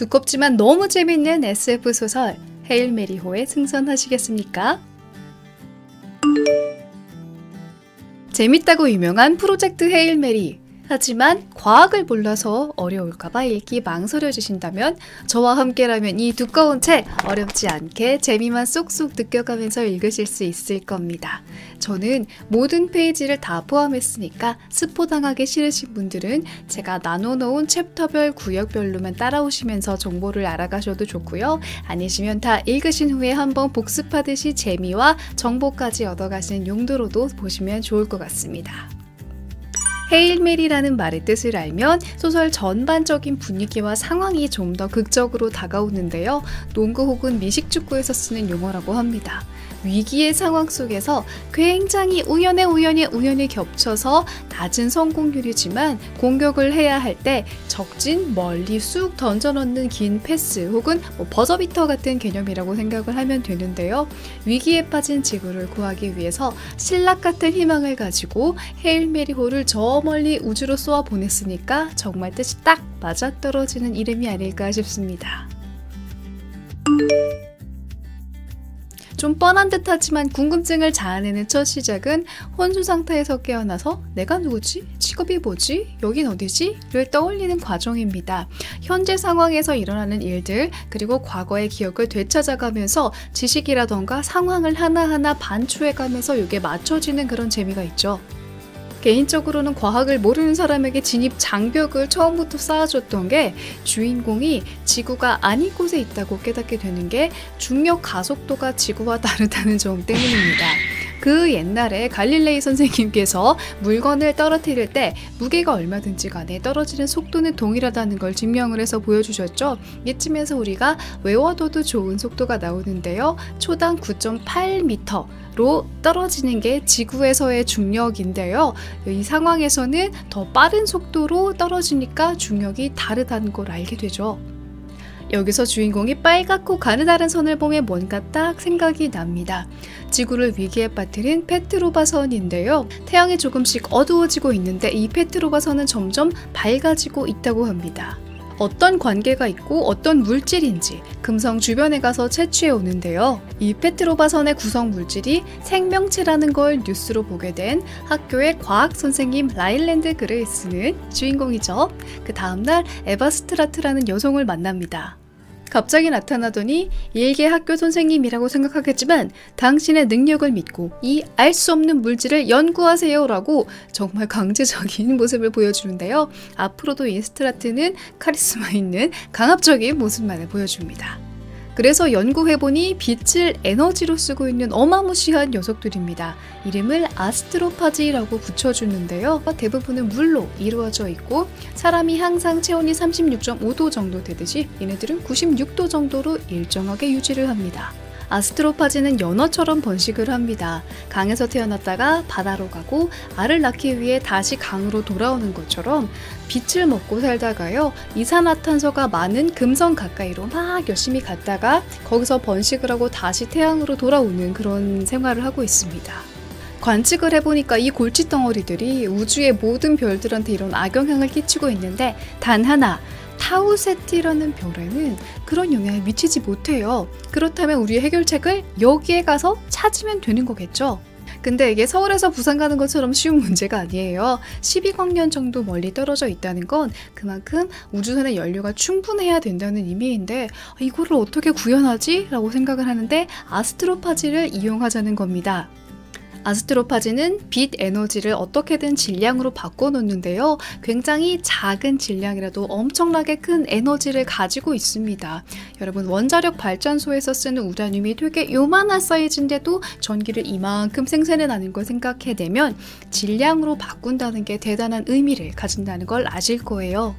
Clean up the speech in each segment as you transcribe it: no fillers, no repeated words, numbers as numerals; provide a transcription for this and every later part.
두껍지만 너무 재밌는 SF 소설 헤일 메리호에 승선하시겠습니까? 재밌다고 유명한 프로젝트 헤일 메리. 하지만 과학을 몰라서 어려울까봐 읽기 망설여지신다면 저와 함께라면 이 두꺼운 책 어렵지 않게 재미만 쏙쏙 느껴가면서 읽으실 수 있을 겁니다. 저는 모든 페이지를 다 포함했으니까 스포당하기 싫으신 분들은 제가 나눠놓은 챕터별 구역별로만 따라오시면서 정보를 알아가셔도 좋고요. 아니시면 다 읽으신 후에 한번 복습하듯이 재미와 정보까지 얻어가시는 용도로도 보시면 좋을 것 같습니다. 헤일 메리라는 말의 뜻을 알면 소설 전반적인 분위기와 상황이 좀 더 극적으로 다가오는데요. 농구 혹은 미식축구에서 쓰는 용어라고 합니다. 위기의 상황 속에서 굉장히 우연히 겹쳐서 낮은 성공률이지만 공격을 해야 할 때 적진 멀리 쑥 던져넣는 긴 패스 혹은 버저비터 같은 개념이라고 생각을 하면 되는데요. 위기에 빠진 지구를 구하기 위해서 신락 같은 희망을 가지고 헤일 메리호를 저 멀리 우주로 쏘아 보냈으니까 정말 뜻이 딱 맞아떨어지는 이름이 아닐까 싶습니다. 좀 뻔한 듯하지만 궁금증을 자아내는 첫 시작은 혼수 상태에서 깨어나서 내가 누구지? 직업이 뭐지? 여긴 어디지? 를 떠올리는 과정입니다. 현재 상황에서 일어나는 일들 그리고 과거의 기억을 되찾아가면서 지식이라던가 상황을 하나하나 반추해가면서 이게 맞춰지는 그런 재미가 있죠. 개인적으로는 과학을 모르는 사람에게 진입 장벽을 처음부터 쌓아줬던 게 주인공이 지구가 아닌 곳에 있다고 깨닫게 되는 게 중력 가속도가 지구와 다르다는 점 때문입니다. 그 옛날에 갈릴레이 선생님께서 물건을 떨어뜨릴 때 무게가 얼마든지 간에 떨어지는 속도는 동일하다는 걸 증명을 해서 보여주셨죠. 이쯤에서 우리가 외워둬도 좋은 속도가 나오는데요. 초당 9.8m 로 떨어지는 게 지구에서의 중력인데요. 이 상황에서는 더 빠른 속도로 떨어지니까 중력이 다르다는 걸 알게 되죠. 여기서 주인공이 빨갛고 가느다란 선을 보면 뭔가 딱 생각이 납니다. 지구를 위기에 빠뜨린 페트로바 선인데요. 태양이 조금씩 어두워지고 있는데 이 페트로바 선은 점점 밝아지고 있다고 합니다. 어떤 관계가 있고 어떤 물질인지 금성 주변에 가서 채취해 오는데요. 이 페트로바선의 구성 물질이 생명체라는 걸 뉴스로 보게 된 학교의 과학 선생님 라일랜드 글을 쓰는 주인공이죠. 그 다음날 에바스트라트라는 여성을 만납니다. 갑자기 나타나더니 일개 학교 선생님이라고 생각하겠지만 당신의 능력을 믿고 이 알 수 없는 물질을 연구하세요 라고 정말 강제적인 모습을 보여주는데요. 앞으로도 이 스트라트는 카리스마 있는 강압적인 모습만을 보여줍니다. 그래서 연구해보니 빛을 에너지로 쓰고 있는 어마무시한 녀석들입니다. 이름을 아스트로파지라고 붙여주는데요. 대부분은 물로 이루어져 있고 사람이 항상 체온이 36.5도 정도 되듯이 얘네들은 96도 정도로 일정하게 유지를 합니다. 아스트로파지는 연어처럼 번식을 합니다. 강에서 태어났다가 바다로 가고 알을 낳기 위해 다시 강으로 돌아오는 것처럼 빛을 먹고 살다가요. 이산화탄소가 많은 금성 가까이로 막 열심히 갔다가 거기서 번식을 하고 다시 태양으로 돌아오는 그런 생활을 하고 있습니다. 관측을 해보니까 이 골칫덩어리들이 우주의 모든 별들한테 이런 악영향을 끼치고 있는데 단 하나 타우세티라는 별에는 그런 영향을 미치지 못해요. 그렇다면 우리의 해결책을 여기에 가서 찾으면 되는 거겠죠. 근데 이게 서울에서 부산 가는 것처럼 쉬운 문제가 아니에요. 12광년 정도 멀리 떨어져 있다는 건 그만큼 우주선의 연료가 충분해야 된다는 의미인데 이거를 어떻게 구현하지? 라고 생각을 하는데 아스트로파지를 이용하자는 겁니다. 아스트로파지는 빛 에너지를 어떻게든 질량으로 바꿔놓는데요. 굉장히 작은 질량이라도 엄청나게 큰 에너지를 가지고 있습니다. 여러분 원자력 발전소에서 쓰는 우라늄이 되게 요만한 사이즈인데도 전기를 이만큼 생산해내는 걸 생각해내면 질량으로 바꾼다는 게 대단한 의미를 가진다는 걸 아실 거예요.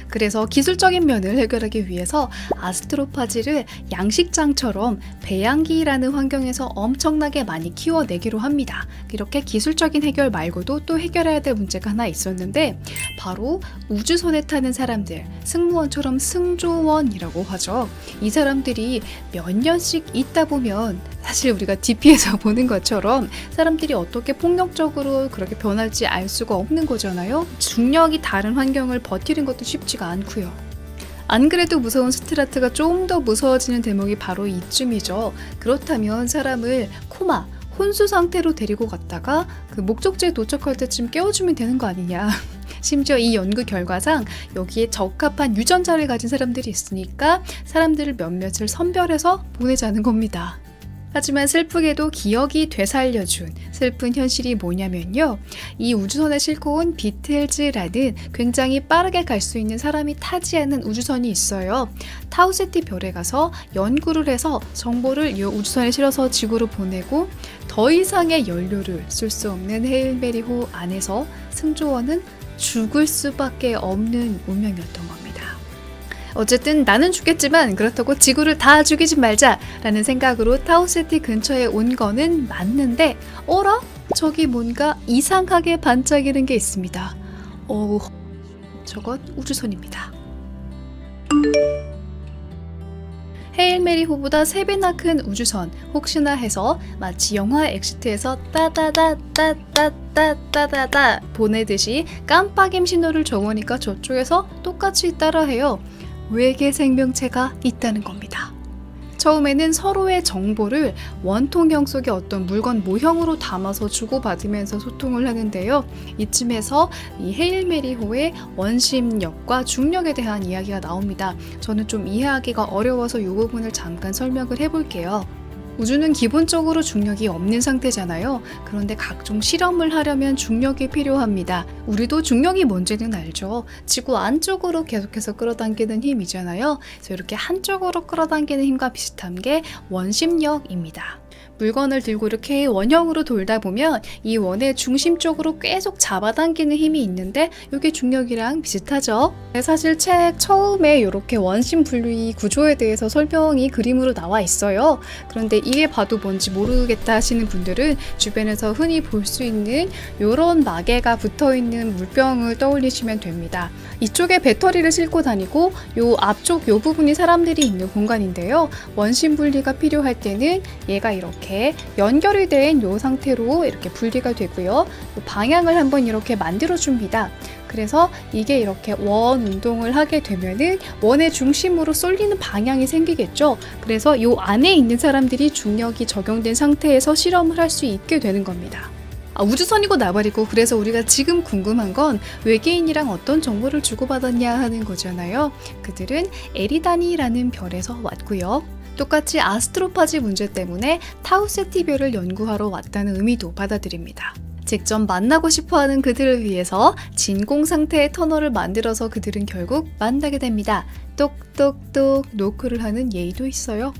그래서 기술적인 면을 해결하기 위해서 아스트로파지를 양식장처럼 배양기라는 환경에서 엄청나게 많이 키워내기로 합니다. 이렇게 기술적인 해결 말고도 또 해결해야 될 문제가 하나 있었는데 바로 우주선에 타는 사람들, 승무원처럼 승조원이라고 하죠. 이 사람들이 몇 년씩 있다 보면 사실 우리가 DP에서 보는 것처럼 사람들이 어떻게 폭력적으로 그렇게 변할지 알 수가 없는 거잖아요. 중력이 다른 환경을 버티는 것도 쉽지가 않고요. 안 그래도 무서운 스트라트가 좀 더 무서워지는 대목이 바로 이쯤이죠. 그렇다면 사람을 코마, 혼수 상태로 데리고 갔다가 그 목적지에 도착할 때쯤 깨워주면 되는 거 아니냐. 심지어 이 연구 결과상 여기에 적합한 유전자를 가진 사람들이 있으니까 사람들을 몇몇을 선별해서 보내자는 겁니다. 하지만 슬프게도 기억이 되살려준 슬픈 현실이 뭐냐면요. 이 우주선에 싣고 온 비틀즈라는 굉장히 빠르게 갈 수 있는 사람이 타지 않은 우주선이 있어요. 타우세티 별에 가서 연구를 해서 정보를 이 우주선에 실어서 지구로 보내고 더 이상의 연료를 쓸 수 없는 헤일메리호 안에서 승조원은 죽을 수밖에 없는 운명이었던 겁니다. 어쨌든 나는 죽겠지만 그렇다고 지구를 다 죽이지 말자 라는 생각으로 타우세티 근처에 온 거는 맞는데 어라? 저기 뭔가 이상하게 반짝이는 게 있습니다. 저건 우주선입니다. 헤일메리호보다 3배나 큰 우주선, 혹시나 해서 마치 영화 엑시트에서 따다다따따따따따다 보내듯이 깜빡임 신호를 줘보니까 저쪽에서 똑같이 따라해요. 외계 생명체가 있다는 겁니다. 처음에는 서로의 정보를 원통형 속의 어떤 물건 모형으로 담아서 주고받으면서 소통을 하는데요. 이쯤에서 이 헤일메리호의 원심력과 중력에 대한 이야기가 나옵니다. 저는 좀 이해하기가 어려워서 이 부분을 잠깐 설명을 해볼게요. 우주는 기본적으로 중력이 없는 상태잖아요. 그런데 각종 실험을 하려면 중력이 필요합니다. 우리도 중력이 뭔지는 알죠. 지구 안쪽으로 계속해서 끌어당기는 힘이잖아요. 그래서 이렇게 한쪽으로 끌어당기는 힘과 비슷한 게 원심력입니다. 물건을 들고 이렇게 원형으로 돌다 보면 이 원의 중심 쪽으로 계속 잡아당기는 힘이 있는데 이게 중력이랑 비슷하죠. 사실 책 처음에 이렇게 원심 분리 구조에 대해서 설명이 그림으로 나와 있어요. 그런데 이게 봐도 뭔지 모르겠다 하시는 분들은 주변에서 흔히 볼 수 있는 이런 마개가 붙어있는 물병을 떠올리시면 됩니다. 이쪽에 배터리를 싣고 다니고 이 앞쪽 이 부분이 사람들이 있는 공간인데요. 원심 분리가 필요할 때는 얘가 이렇게 연결이 된 이 상태로 이렇게 분리가 되고요. 방향을 한번 이렇게 만들어 줍니다. 그래서 이게 이렇게 원 운동을 하게 되면은 원의 중심으로 쏠리는 방향이 생기겠죠. 그래서 이 안에 있는 사람들이 중력이 적용된 상태에서 실험을 할 수 있게 되는 겁니다. 우주선이고 나발이고 그래서 우리가 지금 궁금한 건 외계인이랑 어떤 정보를 주고받았냐 하는 거잖아요. 그들은 에리다니라는 별에서 왔고요. 똑같이 아스트로파지 문제 때문에 타우세티 별을 연구하러 왔다는 의미도 받아들입니다. 직접 만나고 싶어하는 그들을 위해서 진공 상태의 터널을 만들어서 그들은 결국 만나게 됩니다. 똑똑똑 노크를 하는 예의도 있어요.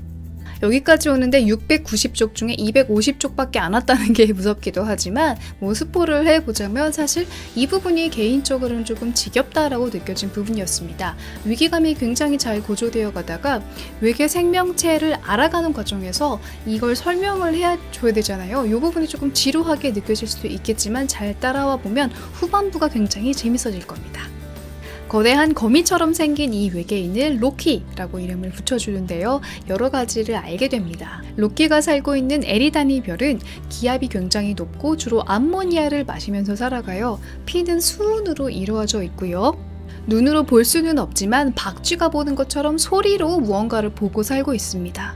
여기까지 오는데 690쪽 중에 250쪽밖에 안 왔다는 게 무섭기도 하지만 스포를 해보자면 사실 이 부분이 개인적으로는 조금 지겹다라고 느껴진 부분이었습니다. 위기감이 굉장히 잘 고조되어 가다가 외계 생명체를 알아가는 과정에서 이걸 설명을 해줘야 되잖아요. 이 부분이 조금 지루하게 느껴질 수도 있겠지만 잘 따라와 보면 후반부가 굉장히 재밌어질 겁니다. 거대한 거미처럼 생긴 이 외계인을 로키라고 이름을 붙여주는데요. 여러 가지를 알게 됩니다. 로키가 살고 있는 에리다니 별은 기압이 굉장히 높고 주로 암모니아를 마시면서 살아가요. 피는 수은으로 이루어져 있고요. 눈으로 볼 수는 없지만 박쥐가 보는 것처럼 소리로 무언가를 보고 살고 있습니다.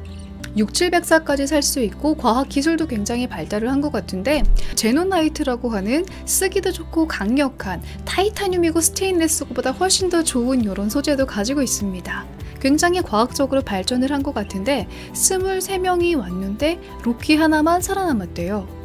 6,700살까지 살 수 있고 과학기술도 굉장히 발달을 한 것 같은데 제노나이트라고 하는 쓰기도 좋고 강력한 타이타늄이고 스테인레스보다 훨씬 더 좋은 이런 소재도 가지고 있습니다. 굉장히 과학적으로 발전을 한 것 같은데 23명이 왔는데 로키 하나만 살아남았대요.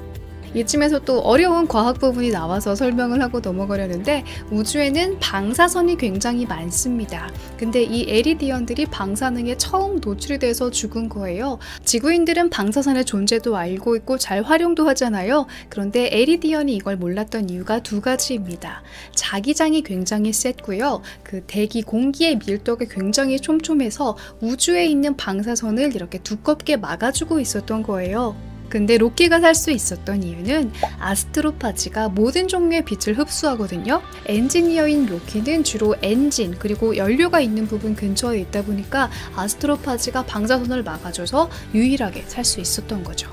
이쯤에서 또 어려운 과학 부분이 나와서 설명을 하고 넘어가려는데 우주에는 방사선이 굉장히 많습니다. 근데 이 에리디언들이 방사능에 처음 노출이 돼서 죽은 거예요. 지구인들은 방사선의 존재도 알고 있고 잘 활용도 하잖아요. 그런데 에리디언이 이걸 몰랐던 이유가 2가지입니다. 자기장이 굉장히 셌고요. 그 대기 공기의 밀도가 굉장히 촘촘해서 우주에 있는 방사선을 이렇게 두껍게 막아주고 있었던 거예요. 근데 로키가 살 수 있었던 이유는 아스트로파지가 모든 종류의 빛을 흡수하거든요. 엔지니어인 로키는 주로 엔진 그리고 연료가 있는 부분 근처에 있다 보니까 아스트로파지가 방사선을 막아줘서 유일하게 살 수 있었던 거죠.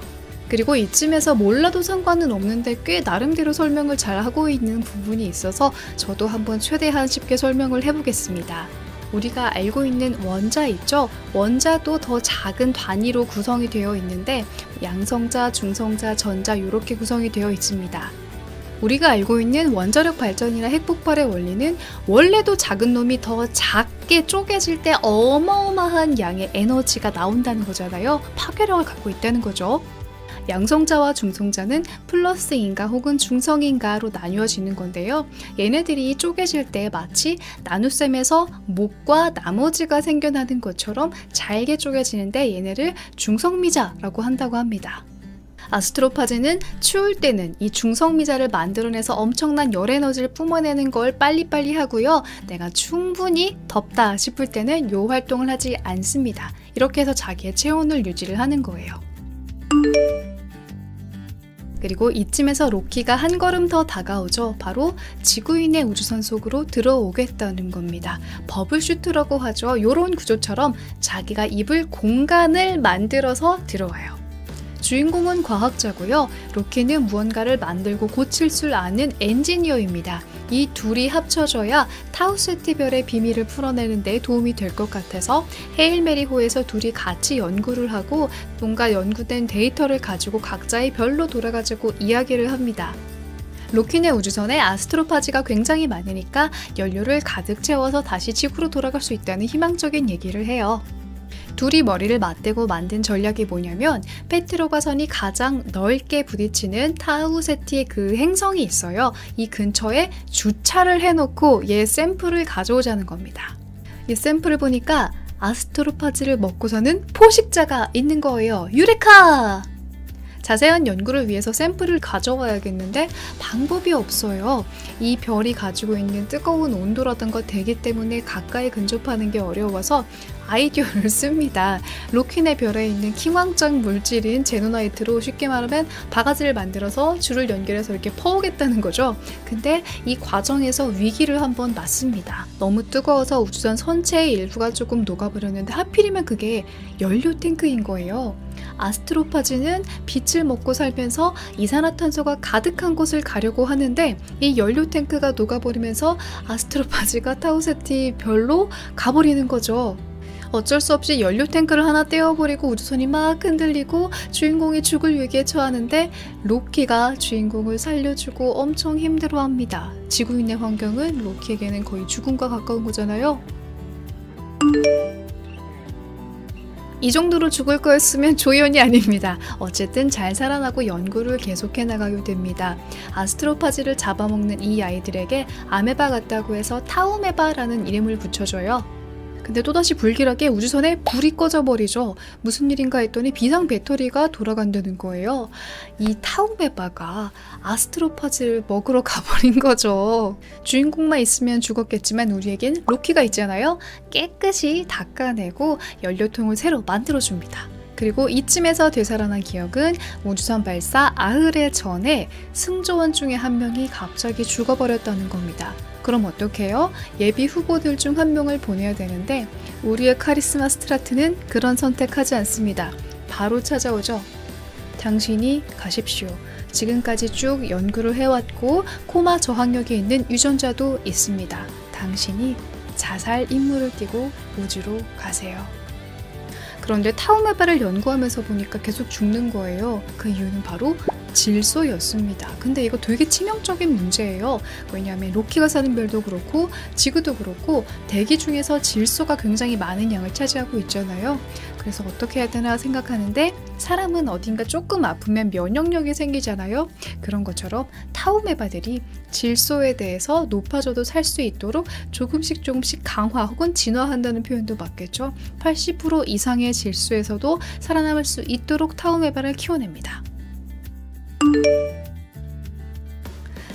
그리고 이쯤에서 몰라도 상관은 없는데 꽤 나름대로 설명을 잘 하고 있는 부분이 있어서 저도 한번 최대한 쉽게 설명을 해보겠습니다. 우리가 알고 있는 원자 있죠? 원자도 더 작은 단위로 구성이 되어 있는데 양성자, 중성자, 전자 이렇게 구성이 되어 있습니다. 우리가 알고 있는 원자력 발전이나 핵폭발의 원리는 원래도 작은 놈이 더 작게 쪼개질 때 어마어마한 양의 에너지가 나온다는 거잖아요. 파괴력을 갖고 있다는 거죠. 양성자와 중성자는 플러스인가 혹은 중성인가로 나뉘어지는 건데요. 얘네들이 쪼개질 때 마치 나눗셈에서 목과 나머지가 생겨나는 것처럼 잘게 쪼개지는데 얘네를 중성미자라고 한다고 합니다. 아스트로파즈는 추울 때는 이 중성미자를 만들어내서 엄청난 열에너지를 뿜어내는 걸 빨리빨리 하고요. 내가 충분히 덥다 싶을 때는 이 활동을 하지 않습니다. 이렇게 해서 자기의 체온을 유지를 하는 거예요. 그리고 이쯤에서 로키가 한 걸음 더 다가오죠. 바로 지구인의 우주선 속으로 들어오겠다는 겁니다. 버블슈트라고 하죠. 이런 구조처럼 자기가 입을 공간을 만들어서 들어와요. 주인공은 과학자고요. 로키는 무언가를 만들고 고칠 줄 아는 엔지니어입니다. 이 둘이 합쳐져야 타우세티 별의 비밀을 풀어내는 데 도움이 될 것 같아서 헤일메리호에서 둘이 같이 연구를 하고 뭔가 연구된 데이터를 가지고 각자의 별로 돌아가지고 이야기를 합니다. 로키네 우주선에 아스트로파즈가 굉장히 많으니까 연료를 가득 채워서 다시 지구로 돌아갈 수 있다는 희망적인 얘기를 해요. 둘이 머리를 맞대고 만든 전략이 뭐냐면 페트로가 선이 가장 넓게 부딪히는 타우세티의 그 행성이 있어요. 이 근처에 주차를 해놓고 얘 샘플을 가져오자는 겁니다. 이 샘플을 보니까 아스트로파즈를 먹고서는 포식자가 있는 거예요. 유레카! 자세한 연구를 위해서 샘플을 가져와야겠는데 방법이 없어요. 이 별이 가지고 있는 뜨거운 온도라든가 대기 때문에 가까이 근접하는 게 어려워서 아이디어를 씁니다. 로키네 별에 있는 킹왕짱 물질인 제노나이트로 쉽게 말하면 바가지를 만들어서 줄을 연결해서 이렇게 퍼오겠다는 거죠. 근데 이 과정에서 위기를 한번 맞습니다. 너무 뜨거워서 우주선 선체의 일부가 조금 녹아버렸는데 하필이면 그게 연료 탱크인 거예요. 아스트로파즈는 빛을 먹고 살면서 이산화탄소가 가득한 곳을 가려고 하는데 이 연료 탱크가 녹아버리면서 아스트로파즈가 타우세티 별로 가버리는 거죠. 어쩔 수 없이 연료 탱크를 하나 떼어버리고 우주선이 막 흔들리고 주인공이 죽을 위기에 처하는데 로키가 주인공을 살려주고 엄청 힘들어합니다. 지구인의 환경은 로키에게는 거의 죽음과 가까운 거잖아요. 이 정도로 죽을 거였으면 조연이 아닙니다. 어쨌든 잘 살아나고 연구를 계속해 나가게 됩니다. 아스트로파즈를 잡아먹는 이 아이들에게 아메바 같다고 해서 타우메바라는 이름을 붙여줘요. 근데 또다시 불길하게 우주선에 불이 꺼져버리죠. 무슨 일인가 했더니 비상 배터리가 돌아간다는 거예요. 이 타우메바가 아스트로파즈를 먹으러 가버린 거죠. 주인공만 있으면 죽었겠지만 우리에겐 로키가 있잖아요. 깨끗이 닦아내고 연료통을 새로 만들어줍니다. 그리고 이쯤에서 되살아난 기억은 우주선 발사 아흐레 전에 승조원 중에 한 명이 갑자기 죽어버렸다는 겁니다. 그럼 어떡해요? 예비 후보들 중 한 명을 보내야 되는데 우리의 카리스마 스트라트는 그런 선택하지 않습니다. 바로 찾아오죠. 당신이 가십시오. 지금까지 쭉 연구를 해왔고 코마 저항력이 있는 유전자도 있습니다. 당신이 자살 임무를 띠고 우주로 가세요. 그런데 타우메바를 연구하면서 보니까 계속 죽는 거예요. 그 이유는 바로 질소였습니다. 근데 이거 되게 치명적인 문제예요. 왜냐하면 로키가 사는 별도 그렇고 지구도 그렇고 대기 중에서 질소가 굉장히 많은 양을 차지하고 있잖아요. 그래서 어떻게 해야 되나 생각하는데 사람은 어딘가 조금 아프면 면역력이 생기잖아요. 그런 것처럼 타우메바들이 질소에 대해서 높아져도 살 수 있도록 조금씩 강화 혹은 진화한다는 표현도 맞겠죠. 80% 이상의 질소에서도 살아남을 수 있도록 타우메바를 키워냅니다.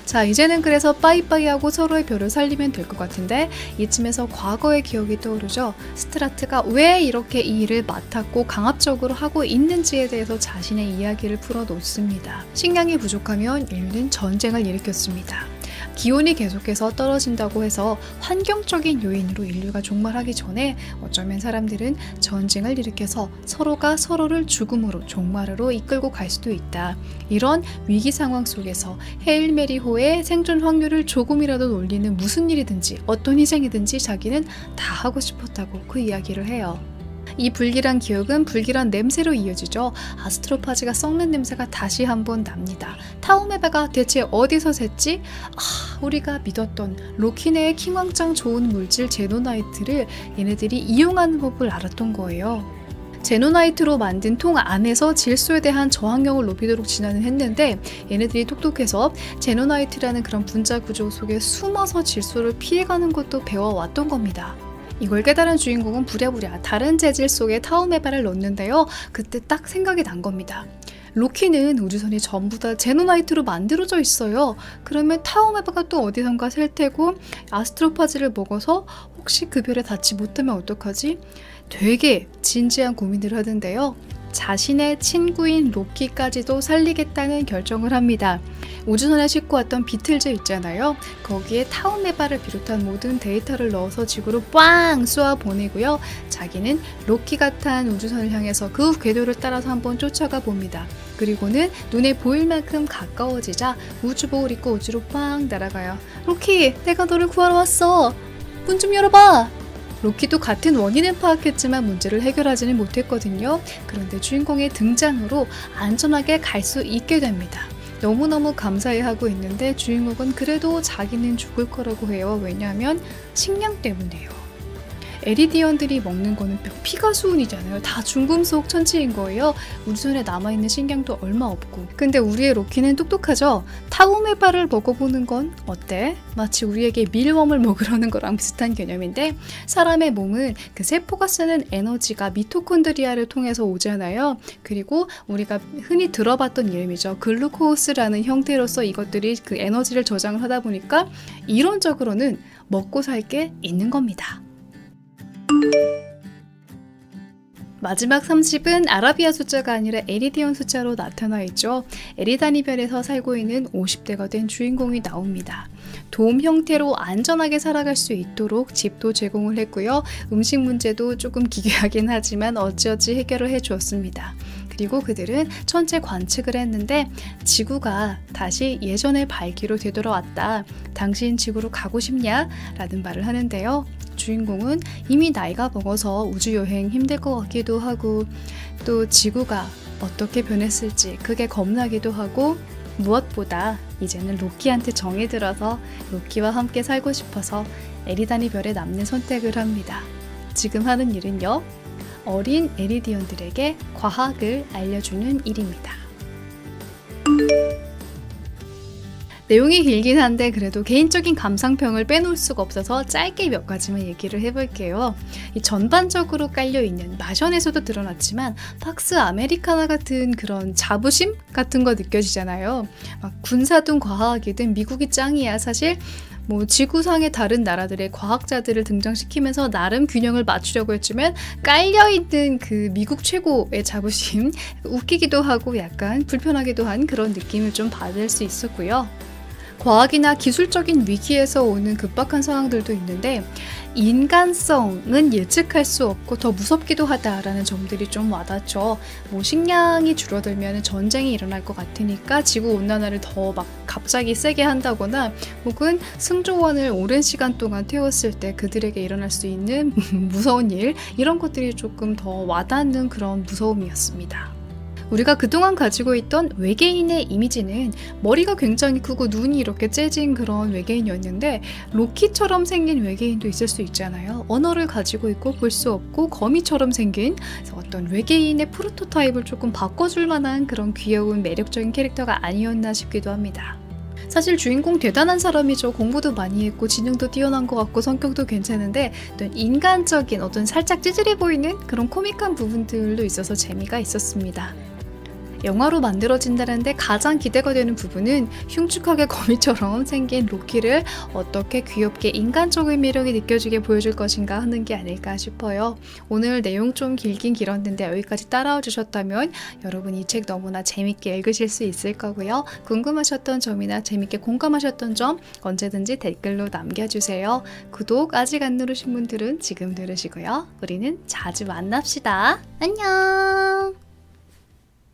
자, 이제는 그래서 빠이빠이하고 서로의 별을 살리면 될 것 같은데 이쯤에서 과거의 기억이 떠오르죠. 스트라트가 왜 이렇게 이 일을 맡았고 강압적으로 하고 있는지에 대해서 자신의 이야기를 풀어놓습니다. 식량이 부족하면 인류는 전쟁을 일으켰습니다. 기온이 계속해서 떨어진다고 해서 환경적인 요인으로 인류가 종말하기 전에 어쩌면 사람들은 전쟁을 일으켜서 서로가 서로를 죽음으로 종말으로 이끌고 갈 수도 있다. 이런 위기 상황 속에서 헤일 메리호의 생존 확률을 조금이라도 올리는 무슨 일이든지 어떤 희생이든지 자기는 다 하고 싶었다고 그 이야기를 해요. 이 불길한 기억은 불길한 냄새로 이어지죠. 아스트로파즈가 썩는 냄새가 다시 한번 납니다. 타우메바가 대체 어디서 샜지? 우리가 믿었던 로키네의 킹왕짱 좋은 물질 제노나이트를 얘네들이 이용하는 법을 알았던 거예요. 제노나이트로 만든 통 안에서 질소에 대한 저항력을 높이도록 진화는 했는데 얘네들이 똑똑해서 제노나이트라는 그런 분자 구조 속에 숨어서 질소를 피해가는 것도 배워왔던 겁니다. 이걸 깨달은 주인공은 부랴부랴 다른 재질 속에 타우메바를 넣는데요. 그때 딱 생각이 난 겁니다. 로키는 우주선이 전부 다 제노나이트로 만들어져 있어요. 그러면 타우메바가 또 어디선가 셀 테고 아스트로파즈를 먹어서 혹시 그 별에 닿지 못하면 어떡하지? 되게 진지한 고민을 하던데요. 자신의 친구인 로키까지도 살리겠다는 결정을 합니다. 우주선에 싣고 왔던 비틀즈 있잖아요. 거기에 타우메바를 비롯한 모든 데이터를 넣어서 지구로 꽝 쏘아 보내고요. 자기는 로키가 탄 우주선을 향해서 그 궤도를 따라서 한번 쫓아가 봅니다. 그리고는 눈에 보일 만큼 가까워지자 우주복을 입고 우주로 꽝 날아가요. 로키, 내가 너를 구하러 왔어. 문 좀 열어봐. 로키도 같은 원인은 파악했지만 문제를 해결하지는 못했거든요. 그런데 주인공의 등장으로 안전하게 갈 수 있게 됩니다. 너무너무 감사해하고 있는데 주인공은 그래도 자기는 죽을 거라고 해요. 왜냐하면 식량 때문에요. 에리디언들이 먹는 거는 피가 수은이잖아요. 다 중금속 천치인 거예요. 우주선에 남아있는 식량도 얼마 없고. 근데 우리의 로키는 똑똑하죠. 타우메바를 먹어보는 건 어때? 마치 우리에게 밀웜을 먹으려는 거랑 비슷한 개념인데 사람의 몸은 그 세포가 쓰는 에너지가 미토콘드리아를 통해서 오잖아요. 그리고 우리가 흔히 들어봤던 이름이죠. 글루코스라는 형태로서 이것들이 그 에너지를 저장을 하다 보니까 이론적으로는 먹고 살 게 있는 겁니다. 마지막 30은 아라비아 숫자가 아니라 에리디언 숫자로 나타나 있죠. 에리다니별에서 살고 있는 50대가 된 주인공이 나옵니다. 돔 형태로 안전하게 살아갈 수 있도록 집도 제공을 했고요. 음식 문제도 조금 기괴하긴 하지만 어찌어찌 해결을 해주었습니다. 그리고 그들은 천체 관측을 했는데 지구가 다시 예전의 밝기로 되돌아왔다. 당신 지구로 가고 싶냐? 라는 말을 하는데요. 주인공은 이미 나이가 먹어서 우주여행 힘들 것 같기도 하고 또 지구가 어떻게 변했을지 그게 겁나기도 하고 무엇보다 이제는 로키한테 정이 들어서 로키와 함께 살고 싶어서 에리다니 별에 남는 선택을 합니다. 지금 하는 일은요. 어린 에리디언들에게 과학을 알려주는 일입니다. 내용이 길긴 한데 그래도 개인적인 감상평을 빼놓을 수가 없어서 짧게 몇 가지만 얘기를 해볼게요. 이 전반적으로 깔려있는 마션에서도 드러났지만 팍스 아메리카나 같은 그런 자부심 같은 거 느껴지잖아요. 막 군사든 과학이든 미국이 짱이야. 사실 뭐 지구상의 다른 나라들의 과학자들을 등장시키면서 나름 균형을 맞추려고 했지만 깔려있는 그 미국 최고의 자부심 웃기기도 하고 약간 불편하기도 한 그런 느낌을 좀 받을 수 있었고요. 과학이나 기술적인 위기에서 오는 급박한 상황들도 있는데 인간성은 예측할 수 없고 더 무섭기도 하다라는 점들이 좀 와닿죠. 뭐 식량이 줄어들면 전쟁이 일어날 것 같으니까 지구온난화를 더 막 갑자기 세게 한다거나 혹은 승조원을 오랜 시간 동안 태웠을 때 그들에게 일어날 수 있는 무서운 일 이런 것들이 조금 더 와닿는 그런 무서움이었습니다. 우리가 그동안 가지고 있던 외계인의 이미지는 머리가 굉장히 크고 눈이 이렇게 째진 그런 외계인이었는데 로키처럼 생긴 외계인도 있을 수 있잖아요. 언어를 가지고 있고 볼 수 없고 거미처럼 생긴 어떤 외계인의 프로토타입을 조금 바꿔줄 만한 그런 귀여운 매력적인 캐릭터가 아니었나 싶기도 합니다. 사실 주인공 대단한 사람이죠. 공부도 많이 했고 지능도 뛰어난 것 같고 성격도 괜찮은데 어떤 인간적인 어떤 살짝 찌질해 보이는 그런 코믹한 부분들도 있어서 재미가 있었습니다. 영화로 만들어진다는데 가장 기대가 되는 부분은 흉측하게 거미처럼 생긴 로키를 어떻게 귀엽게 인간적인 매력이 느껴지게 보여줄 것인가 하는 게 아닐까 싶어요. 오늘 내용 좀 길긴 길었는데 여기까지 따라와 주셨다면 여러분 이 책 너무나 재밌게 읽으실 수 있을 거고요. 궁금하셨던 점이나 재밌게 공감하셨던 점 언제든지 댓글로 남겨주세요. 구독 아직 안 누르신 분들은 지금 누르시고요. 우리는 자주 만납시다. 안녕.